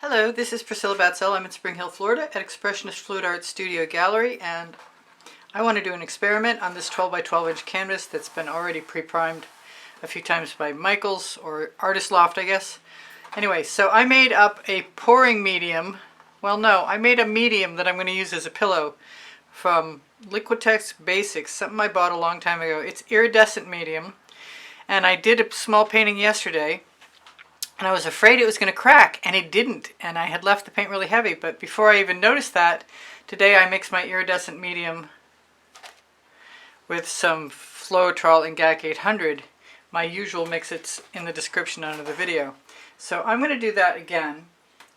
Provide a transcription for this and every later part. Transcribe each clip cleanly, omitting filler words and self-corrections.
Hello, this is Priscilla Batzell. I'm in Spring Hill, Florida at Expressionist Fluid Art Studio Gallery, and I want to do an experiment on this 12 by 12 inch canvas that's been already pre-primed a few times by Michaels or Artist Loft, I guess. Anyway, so I made up a pouring medium. Well, no, I made a medium that I'm going to use as a pillow from Liquitex Basics, something I bought a long time ago. It's iridescent medium, and I did a small painting yesterday. And I was afraid it was going to crack, and it didn't. And I had left the paint really heavy. But before I even noticed that, today I mixed my iridescent medium with some Floetrol and GAC 800. My usual mix, it's in the description under the video. So I'm going to do that again.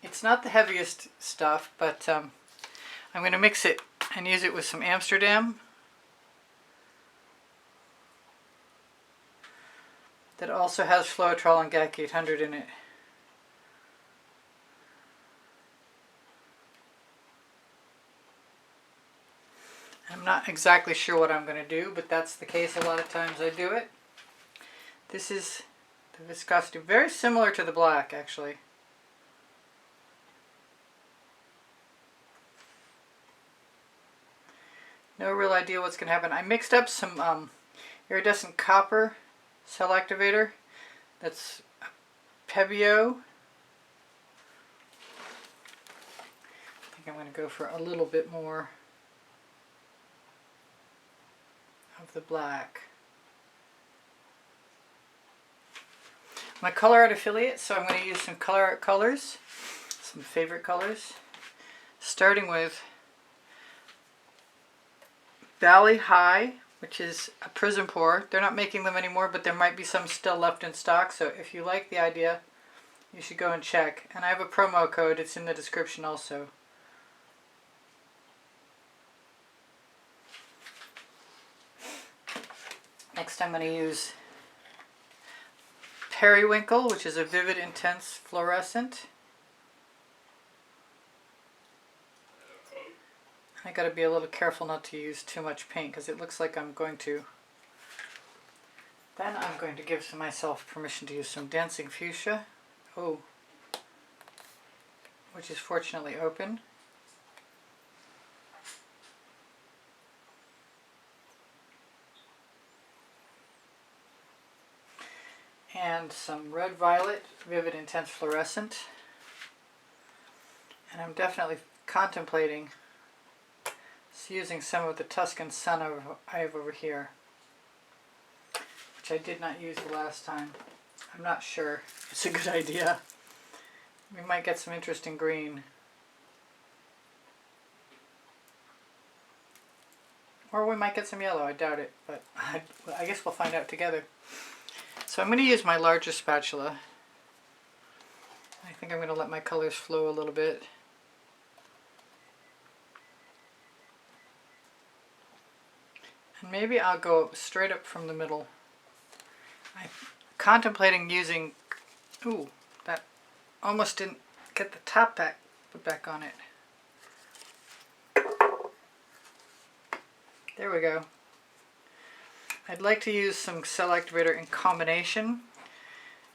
It's not the heaviest stuff, but I'm going to mix it and use it with some Amsterdam. That also has Floetrol and GAC 800 in it. I'm not exactly sure what I'm going to do, but that's the case a lot of times I do it. This is the viscosity, very similar to the black actually. No real idea what's going to happen. I mixed up some iridescent copper cell activator. That's Pebeo. I think I'm going to go for a little bit more of the black. I'm a Colourarte affiliate, so I'm going to use some Colourarte colors, some favorite colors, starting with Bali High, which is a Prizm pour. They're not making them anymore, but there might be some still left in stock, so if you like the idea, you should go and check. And I have a promo code, it's in the description also. Next I'm going to use Periwinkle, which is a vivid intense fluorescent. I got to be a little careful not to use too much paint because it looks like I'm going to. Then I'm going to give myself permission to use some Dancing Fuchsia, which is fortunately open. And some Red Violet Vivid Intense Fluorescent. And I'm definitely contemplating using some of the Tuscan Sun I have over here, which I did not use the last time. I'm not sure it's a good idea. We might get some interesting green. Or we might get some yellow, I doubt it, but I guess we'll find out together. So I'm going to use my larger spatula. I think I'm going to let my colors flow a little bit. And maybe I'll go straight up from the middle. I'm contemplating using, that almost didn't get the top put back on it. There we go. I'd like to use some cell activator in combination,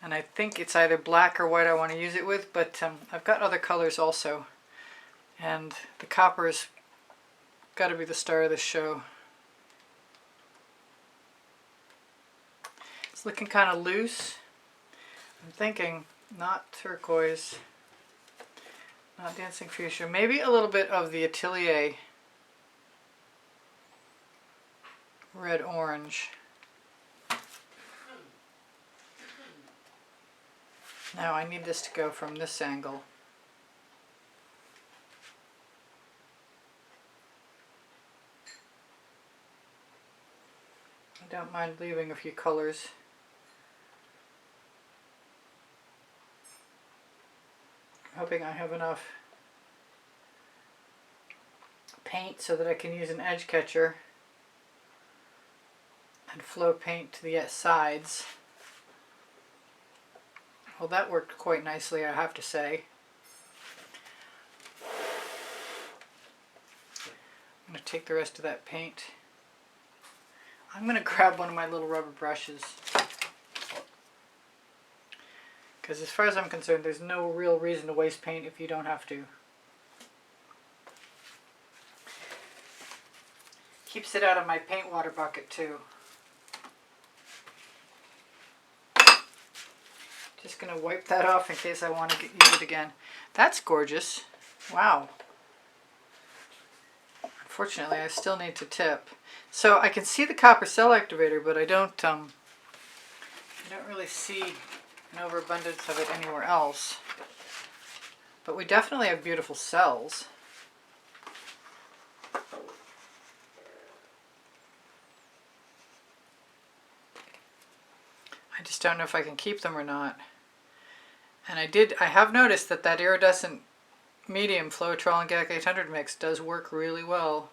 and I think it's either black or white I want to use it with, but I've got other colors also, and the copper has got to be the star of this show. It's looking kind of loose. I'm thinking not turquoise, not Dancing Fuchsia, maybe a little bit of the Atelier Red Orange. Now I need this to go from this angle. I don't mind leaving a few colors. I'm hoping I have enough paint so that I can use an edge catcher and flow paint to the sides. Well, that worked quite nicely, I have to say. I'm going to take the rest of that paint. I'm going to grab one of my little rubber brushes Because as far as I'm concerned, there's no real reason to waste paint if you don't have to. Keeps it out of my paint water bucket too. Just going to wipe that off in case I want to use it again. That's gorgeous. Wow. Unfortunately, I still need to tip. So I can see the copper cell activator, but I don't really see an overabundance of it anywhere else. But we definitely have beautiful cells. I just don't know if I can keep them or not. And I have noticed that that iridescent medium Floetrol and GAC 800 mix does work really well.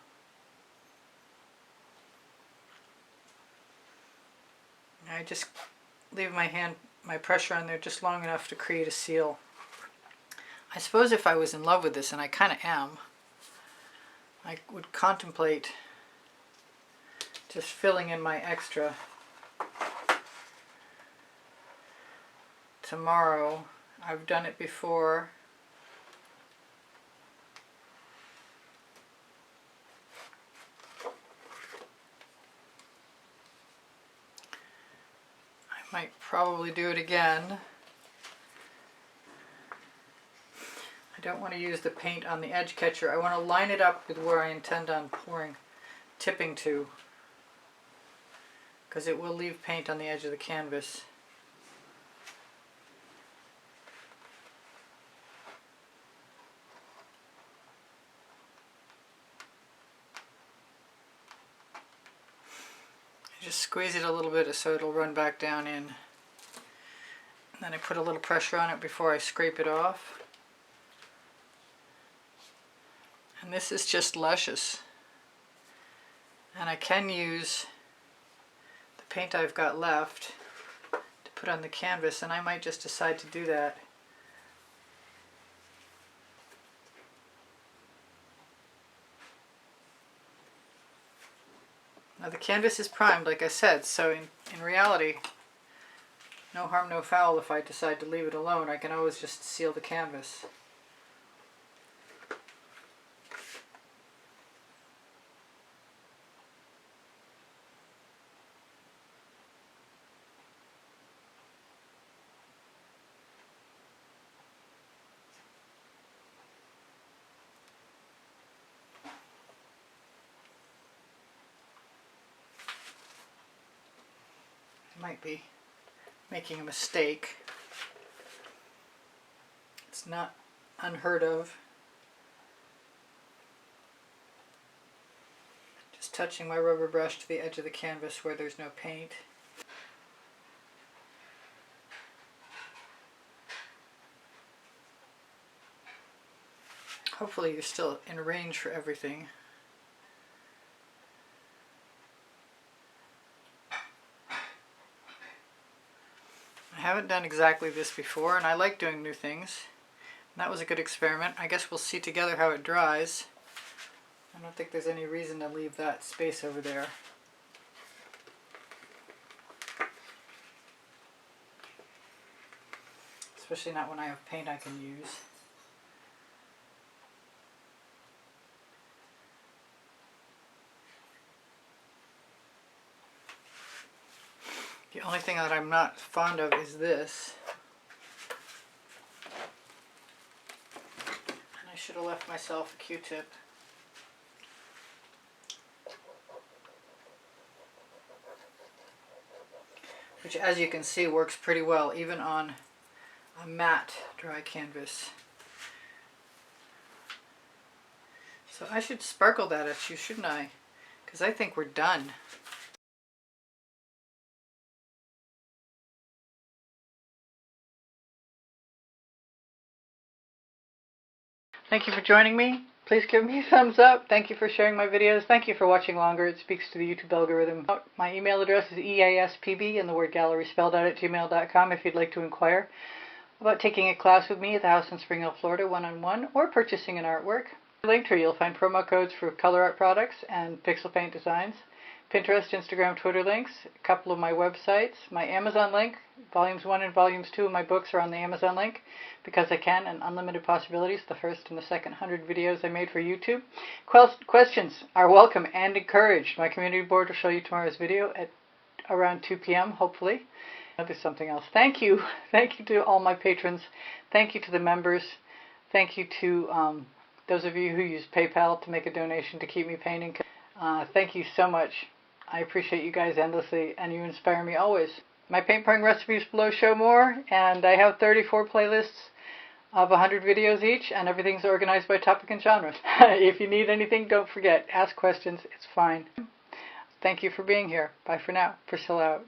I just leave my pressure on there just long enough to create a seal. I suppose if I was in love with this, and I kind of am, I would contemplate just filling in my extra tomorrow. I've done it before. I might probably do it again. I don't want to use the paint on the edge catcher. I want to line it up with where I intend on tipping to, because it will leave paint on the edge of the canvas. Just squeeze it a little bit so it'll run back down in. And then I put a little pressure on it before I scrape it off. And this is just luscious. And I can use the paint I've got left to put on the canvas, and I might just decide to do that. Now the canvas is primed, like I said, so in reality, no harm, no foul if I decide to leave it alone. I can always just seal the canvas. Might be making a mistake. It's not unheard of. Just touching my rubber brush to the edge of the canvas where there's no paint. Hopefully you're still in range for everything. I haven't done exactly this before, and I like doing new things. And that was a good experiment. I guess we'll see together how it dries. I don't think there's any reason to leave that space over there. Especially not when I have paint I can use. The only thing that I'm not fond of is this. And I should have left myself a Q-tip. Which, as you can see, works pretty well even on a matte dry canvas. So I should sparkle that at you, shouldn't I? Because I think we're done. Thank you for joining me. Please give me a thumbs up. Thank you for sharing my videos. Thank you for watching longer. It speaks to the YouTube algorithm. My email address is EASPB and the word gallery spelled out at gmail.com if you'd like to inquire about taking a class with me at the house in Spring Hill, Florida, one-on-one, or purchasing an artwork. Linked here you'll find promo codes for Colourarte products and pixel paint designs, Pinterest, Instagram, Twitter links, a couple of my websites, my Amazon link. Volumes 1 and Volumes 2 of my books are on the Amazon link, Because I Can and Unlimited Possibilities, the first and the second 100 videos I made for YouTube. Questions are welcome and encouraged. My community board will show you tomorrow's video at around 2 p.m. hopefully. I'll do something else. Thank you. Thank you to all my patrons. Thank you to the members. Thank you to those of you who use PayPal to make a donation to keep me painting. Thank you so much. I appreciate you guys endlessly, and you inspire me always. My paint pouring recipes below show more, and I have 34 playlists of 100 videos each, and everything's organized by topic and genre. If you need anything, don't forget, ask questions. It's fine. Thank you for being here. Bye for now. Priscilla out.